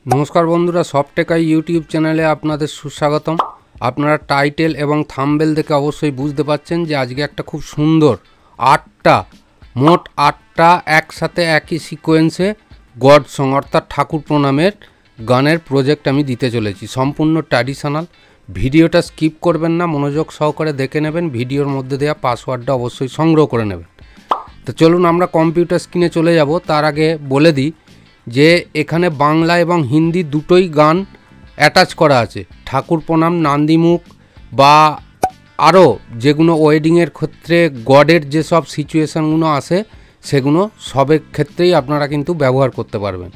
नमस्कार बंधुरा सफ्टटेकाई यूट्यूब चैनले आपनादेर सुस्वागतम। आपनारा टाइटेल एवं थाम्बनेल देखे अवश्य बुझते पारछेन जे आजके एकटा खूब सुंदर मोट आठटा एकसाथे एकई सिक्वेंसे गड सং अर्थात ठाकुर प्रणामेर गानेर प्रोजेक्ट आमी दिते चलेछि। सम्पूर्ण ट्रेडिशनल भिडियोटा स्किप करबेन ना, मनोयोग सहकारे देखे नेबेन। भिडियोर मध्य देया पासवार्डटा अवश्य संग्रह करे नेबेन। तो चलुन आमरा कम्पिউটার स्क्रिने चले যাব। तार आगे बोले दी যে এখানে বাংলা এবং হিন্দি দুটোই গান অ্যাটাচ করা আছে। ঠাকুর প্রণাম, নান্দিমুখ বা আরও যেগুলো ওয়েডিংয়ের ক্ষেত্রে গডের যেসব সিচুয়েশানগুলো আসে সেগুলো সবের ক্ষেত্রেই আপনারা কিন্তু ব্যবহার করতে পারবেন।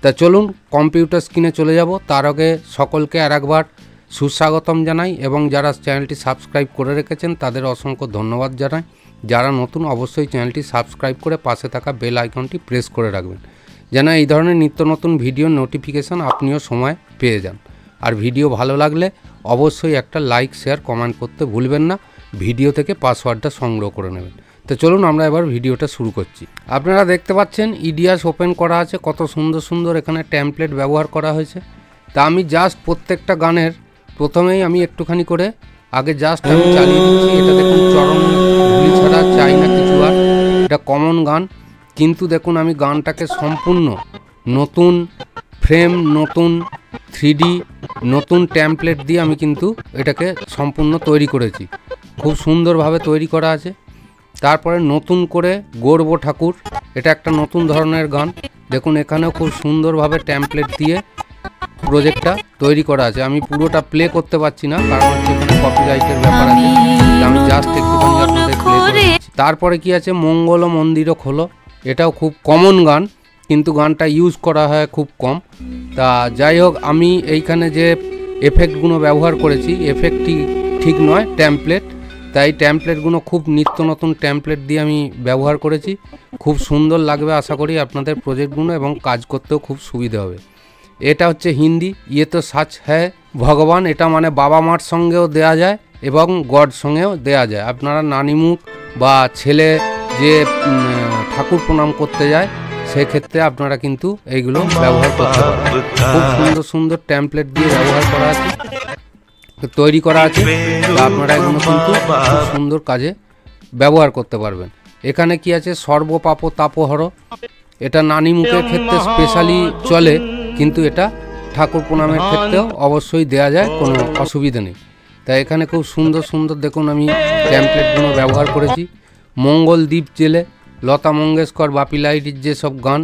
তা চলুন কম্পিউটার স্ক্রিনে চলে যাব। তার আগে সকলকে আরেকবার সুস্বাগতম জানাই এবং যারা চ্যানেলটি সাবস্ক্রাইব করে রেখেছেন তাদের অসংখ্য ধন্যবাদ জানাই। যারা নতুন অবশ্যই চ্যানেলটি সাবস্ক্রাইব করে পাশে থাকা বেল আইকনটি প্রেস করে রাখবেন যেন এই ধরনের নিত্য নতুন ভিডিও নোটিফিকেশান আপনিও সময় পেয়ে যান। আর ভিডিও ভালো লাগলে অবশ্যই একটা লাইক শেয়ার কমেন্ট করতে ভুলবেন না। ভিডিও থেকে পাসওয়ার্ডটা সংগ্রহ করে নেবেন। তো চলুন আমরা এবার ভিডিওটা শুরু করছি। আপনারা দেখতে পাচ্ছেন ইডিয়াস ওপেন করা আছে, কত সুন্দর সুন্দর এখানে টেমপ্লেট ব্যবহার করা হয়েছে। তা আমি জাস্ট প্রত্যেকটা গানের প্রথমেই আমি একটুখানি করে আগে জাস্ট আমি চালিয়ে দিচ্ছি। এটা দেখুন চরণ ধুলি ছাড়া চাই না কিছু আর, এটা কমন গান। কিন্তু দেখুন আমি গানটাকে সম্পূর্ণ নতুন ফ্রেম, নতুন 3D, নতুন টেমপ্লেট দিয়ে আমি কিন্তু এটাকে সম্পূর্ণ তৈরি করেছি। খুব সুন্দরভাবে তৈরি করা আছে। তারপরে নতুন করে গর্ব ঠাকুর, এটা একটা নতুন ধরনের গান। দেখুন এখানেও খুব সুন্দরভাবে টেমপ্লেট দিয়ে প্রজেক্টটা তৈরি করা আছে। আমি পুরোটা প্লে করতে পারছি না, কারণ হচ্ছে এখানে কপিরাইটের ব্যাপার আছে। আমি জাস্ট একটুখানি আপনাদের প্লে করে দিচ্ছি। তারপরে কি আছে মঙ্গল মন্দির খোলো, এটাও খুব কমন গান কিন্তু গানটা ইউজ করা হয় খুব কম। তা যাই হোক, আমি এইখানে যে এফেক্টগুলো ব্যবহার করেছি এফেক্টটি ঠিক নয়, টেমপ্লেট। তাই টেমপ্লেটগুলো খুব নিত্য নতুন টেমপ্লেট দিয়ে আমি ব্যবহার করেছি। খুব সুন্দর লাগবে আশা করি আপনাদের প্রজেক্টগুলো এবং কাজ করতেও খুব সুবিধা হবে। এটা হচ্ছে হিন্দি, ইয়ে তো সাচ হ্যায় ভগবান। এটা মানে বাবা মার সঙ্গেও দেয়া যায় এবং গড সঙ্গেও দেয়া যায়। আপনারা নানিমুখ বা ছেলে যে ঠাকুর প্রণাম করতে যায় সেক্ষেত্রে আপনারা কিন্তু এইগুলো ব্যবহার করতে পারেন। খুব সুন্দর সুন্দর টেমপ্লেট দিয়ে ব্যবহার করা আছে, তৈরি করা আছে। আপনারা এগুলো কিন্তু খুব সুন্দর কাজে ব্যবহার করতে পারবেন। এখানে কি আছে সর্বপাপ তাপহর, এটা নানিমুখের ক্ষেত্রে স্পেশালি চলে কিন্তু এটা ঠাকুর প্রণামের ক্ষেত্রেও অবশ্যই দেয়া যায়, কোনো অসুবিধা নেই। তাই এখানে খুব সুন্দর সুন্দর দেখুন আমি টেমপ্লেটগুলো ব্যবহার করেছি। মঙ্গল দ্বীপ জেলে, লতা মঙ্গেশকর, বাপি লাহিড়ীর যেসব গান,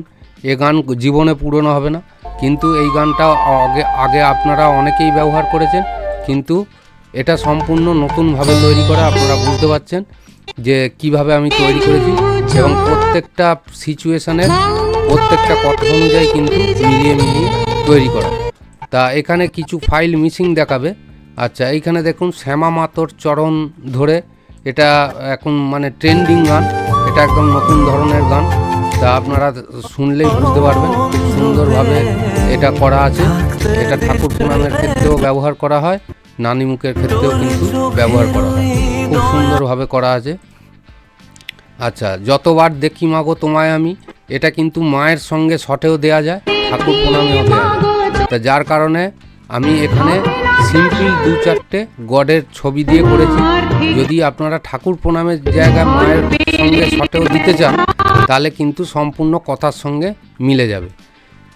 এ গান জীবনে পুরনো হবে না। কিন্তু এই গানটা আগে আপনারা অনেকেই ব্যবহার করেছেন, কিন্তু এটা সম্পূর্ণ নতুনভাবে তৈরি করা। আপনারা বুঝতে পারছেন যে কিভাবে আমি তৈরি করেছি এবং প্রত্যেকটা সিচুয়েশানের প্রত্যেকটা কথা অনুযায়ী কিন্তু মিলিয়ে তৈরি করা। তা এখানে কিছু ফাইল মিসিং দেখাবে। আচ্ছা, এইখানে দেখুন শ্যামা মাতর চরণ ধরে, এটা এখন মানে ট্রেন্ডিং গান, এটা একদম নতুন ধরনের গান। তা আপনারা শুনলেই বুঝতে পারবেন খুব সুন্দরভাবে এটা করা আছে। এটা ঠাকুর প্রণামের ক্ষেত্রেও ব্যবহার করা হয়, নানিমুখের ক্ষেত্রেও কিন্তু ব্যবহার করা হয়। খুব সুন্দরভাবে করা আছে। আচ্ছা, যতবার দেখি মাগো তোমায় আমি, এটা কিন্তু মায়ের সঙ্গে শটেও দেয়া যায়, ঠাকুর প্রণামেও দেওয়া যায়। তা যার কারণে আমি এখানে সিম্পল 2-4টে গডের ছবি দিয়ে করেছি। যদি আপনারা ঠাকুর প্রণামের জায়গায় মায়ের সঙ্গে শটেও দিতে চান তাহলে কিন্তু সম্পূর্ণ কথার সঙ্গে মিলে যাবে।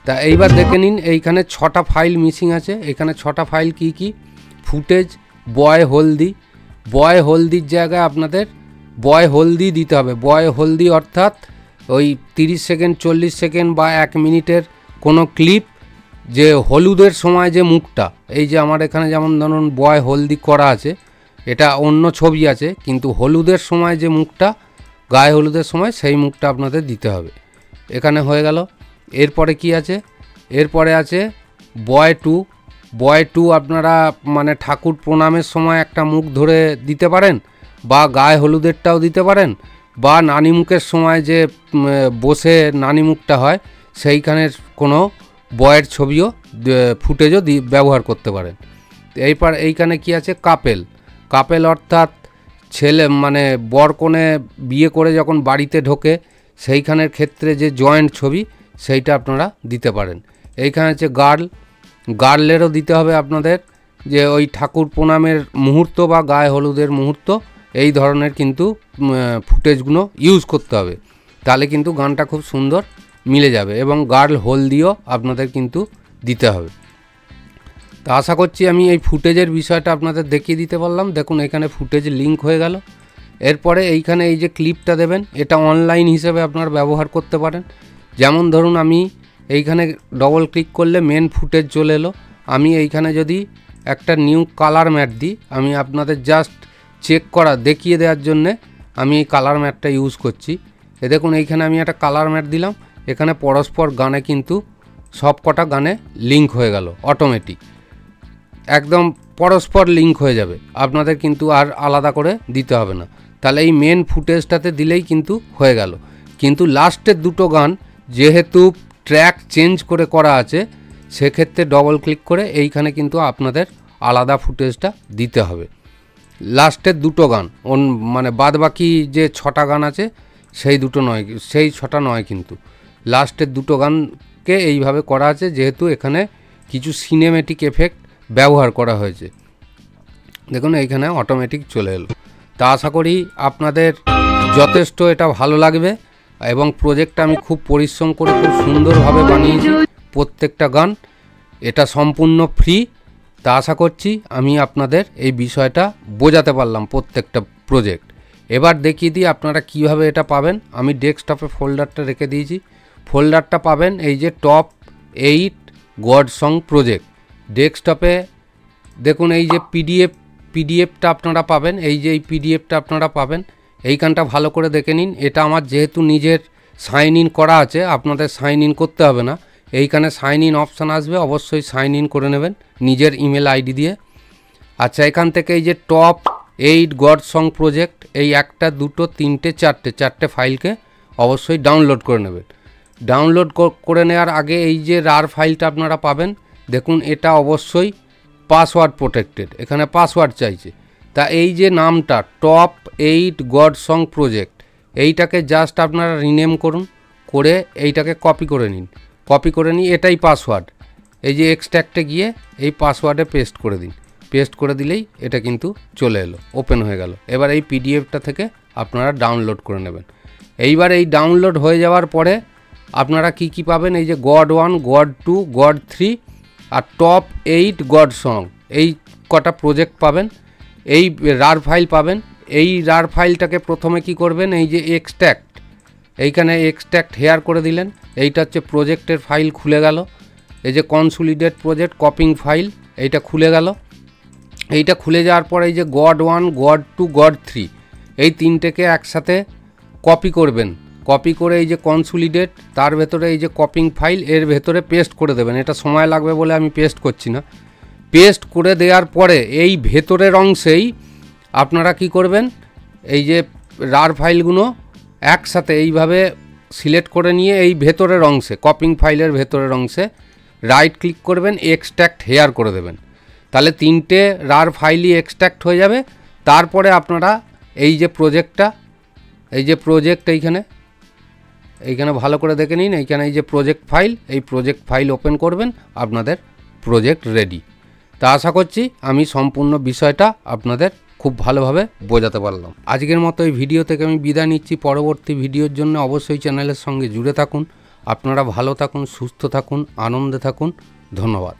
তা এইবার দেখে নিন এইখানে 6টা ফাইল মিসিং আছে। এখানে 6টা ফাইল কি কি? ফুটেজ, বয় হলদি। বয় হলদির জায়গায় আপনাদের বয় হলদি দিতে হবে। বয় হলদি অর্থাৎ ওই 30 সেকেন্ড, 40 সেকেন্ড বা 1 মিনিটের কোনো ক্লিপ, যে হলুদের সময় যে মুখটা, এই যে আমার এখানে যেমন ধরুন বয় হলদি করা আছে, এটা অন্য ছবি আছে কিন্তু হলুদের সময় যে মুখটা, গায়ে হলুদের সময় সেই মুখটা আপনাদের দিতে হবে। এখানে হয়ে গেল। এরপরে কি আছে? এরপরে আছে বয় টু। বয় টু আপনারা মানে ঠাকুর প্রণামের সময় একটা মুখ ধরে দিতে পারেন বা গায়ে হলুদেরটাও দিতে পারেন বা নানিমুখের সময় যে বসে নানিমুখটা হয় সেইখানের কোনো বয়ের ছবিও ফুটেজও ব্যবহার করতে পারেন। এইখানে কি আছে কাপেল। কাপেল অর্থাৎ ছেলে মানে বর কনে বিয়ে করে যখন বাড়িতে ঢোকে সেইখানের ক্ষেত্রে যে জয়েন্ট ছবি সেইটা আপনারা দিতে পারেন। এইখানে হচ্ছে গার্লেরও দিতে হবে আপনাদের, যে ওই ঠাকুর প্রণামের মুহূর্ত বা গায়ে হলুদের মুহূর্ত, এই ধরনের কিন্তু ফুটেজগুলো ইউজ করতে হবে, তাহলে কিন্তু গানটা খুব সুন্দর মিলে যাবে। এবং গার্ল হলদিও আপনাদের কিন্তু দিতে হবে। তো আশা করছি আমি এই ফুটেজের বিষয়টা আপনাদের দেখিয়ে দিতে পারলাম। দেখুন এখানে ফুটেজ লিঙ্ক হয়ে গেল। এরপরে এইখানে এই যে ক্লিপটা দেবেন, এটা অনলাইন হিসেবে আপনারা ব্যবহার করতে পারেন। যেমন ধরুন আমি এইখানে ডবল ক্লিক করলে মেন ফুটেজ চলে এলো। আমি এইখানে যদি একটা নিউ কালার ম্যাট দিই, আমি আপনাদের জাস্ট চেক করা দেখিয়ে দেওয়ার জন্যে আমি এই কালার ম্যাটটা ইউজ করছি। দেখুন এইখানে আমি একটা কালার ম্যাট দিলাম, এখানে পরস্পর গানে কিন্তু সব কটা গানে লিঙ্ক হয়ে গেল, অটোমেটিক একদম পরস্পর লিঙ্ক হয়ে যাবে, আপনাদের কিন্তু আর আলাদা করে দিতে হবে না। তাহলে এই মেন ফুটেজটাতে দিলেই কিন্তু হয়ে গেল। কিন্তু লাস্টের দুটো গান যেহেতু ট্র্যাক চেঞ্জ করে করা আছে, সেক্ষেত্রে ডবল ক্লিক করে এইখানে কিন্তু আপনাদের আলাদা ফুটেজটা দিতে হবে। লাস্টের দুটো গান মানে বাদ বাকি যে 6টা গান আছে সেই দুটো নয়, সেই 6টা নয়, কিন্তু লাস্টের দুটো গানকে এইভাবে করা আছে, যেহেতু এখানে কিছু সিনেমেটিক এফেক্ট ব্যবহার করা হয়েছে। দেখুন এইখানে অটোমেটিক চলে এলো। তা আশা করি আপনাদের যথেষ্ট এটা ভালো লাগবে। এবং প্রজেক্টটা আমি খুব পরিশ্রম করে খুব সুন্দরভাবে বানিয়েছি প্রত্যেকটা গান, এটা সম্পূর্ণ ফ্রি। তা আশা করছি আমি আপনাদের এই বিষয়টা বোঝাতে পারলাম প্রত্যেকটা প্রজেক্ট। এবার দেখিয়ে দিই আপনারা কিভাবে এটা পাবেন। আমি ডেস্কটপে ফোল্ডারটা রেখে দিয়েছি, ফোল্ডারটা পাবেন এই যে টপ 8 গড সং প্রজেক্ট। ডেস্কটপে দেখুন এই যে পিডিএফটা আপনারা পাবেন, এই যে এই পিডিএফটা আপনারা পাবেন। এইখানটা ভালো করে দেখে নিন। এটা আমার যেহেতু নিজের সাইন ইন করা আছে, আপনাদের সাইন ইন করতে হবে না। এইখানে সাইন ইন অপশান আসবে, অবশ্যই সাইন ইন করে নেবেন নিজের ইমেল আইডি দিয়ে। আচ্ছা, এখান থেকে এই যে টপ 8 গড সং প্রজেক্ট, এই 1টা 2টো 3টে 4টে ফাইলকে অবশ্যই ডাউনলোড করে নেবেন। ডাউনলোড করে নেওয়ার আগে এই যে রার ফাইলটা আপনারা পাবেন, দেখুন এটা অবশ্যই পাসওয়ার্ড প্রোটেক্টেড, এখানে পাসওয়ার্ড চাইছে। তা এই যে নামটা টপ 8 গড সং প্রজেক্ট, এইটাকে জাস্ট আপনারা রিনেম করুন, করে এইটাকে কপি করে নিন। কপি করে নিই, এটাই পাসওয়ার্ড। এই যে এক্সট্র্যাক্টে গিয়ে এই পাসওয়ার্ডে পেস্ট করে দিন। পেস্ট করে দিলেই এটা কিন্তু চলে এলো, ওপেন হয়ে গেল। এবার এই পিডিএফটা থেকে আপনারা ডাউনলোড করে নেবেন। এইবার এই ডাউনলোড হয়ে যাওয়ার পরে আপনারা কি পাবেন, এই যে গড 1, গড 2, গড 3 আর টপ 8 গড সং, এই কটা প্রজেক্ট পাবেন। এই রার ফাইল পাবেন। এই রার ফাইলটাকে প্রথমে কি করবেন, এই যে এক্সট্র্যাক্ট, এইখানে এক্সট্র্যাক্ট হেয়ার করে দিলেন। এইটা হচ্ছে প্রজেক্টের ফাইল খুলে গেল। এই যে কনসোলিডেট প্রজেক্ট কপিং ফাইল, এইটা খুলে গেল। এইটা খুলে যাওয়ার পর এই যে গড 1, গড 2, গড 3 এই 3টেকে একসাথে কপি করবেন। কপি করে এই যে কনসোলিডেট, তার ভেতরে এই যে কপিং ফাইল, এর ভেতরে পেস্ট করে দেবেন। এটা সময় লাগবে বলে আমি পেস্ট করছি না। পেস্ট করে দেওয়ার পরে এই ভেতরের অংশেই আপনারা কি করবেন, এই যে রার ফাইলগুলো একসাথে এইভাবে সিলেক্ট করে নিয়ে এই ভেতরের অংশে, কপিং ফাইলের ভেতরের অংশে রাইট ক্লিক করবেন, এক্সট্র্যাক্ট হেয়ার করে দেবেন। তাহলে 3টে রার ফাইলই এক্সট্র্যাক্ট হয়ে যাবে। তারপরে আপনারা এই যে প্রজেক্টটা, এই যে প্রজেক্ট এইখানে ভালো করে দেখে নিন। এইখানে এই যে প্রজেক্ট ফাইল, এই প্রজেক্ট ফাইল ওপেন করবেন, আপনাদের প্রজেক্ট রেডি। তা আশা করছি আমি সম্পূর্ণ বিষয়টা আপনাদের খুব ভালোভাবে বোঝাতে পারলাম। আজকের মতো এই ভিডিও থেকে আমি বিদায় নিচ্ছি। পরবর্তী ভিডিওর জন্য অবশ্যই চ্যানেলের সঙ্গে জুড়ে থাকুন। আপনারা ভালো থাকুন, সুস্থ থাকুন, আনন্দে থাকুন। ধন্যবাদ।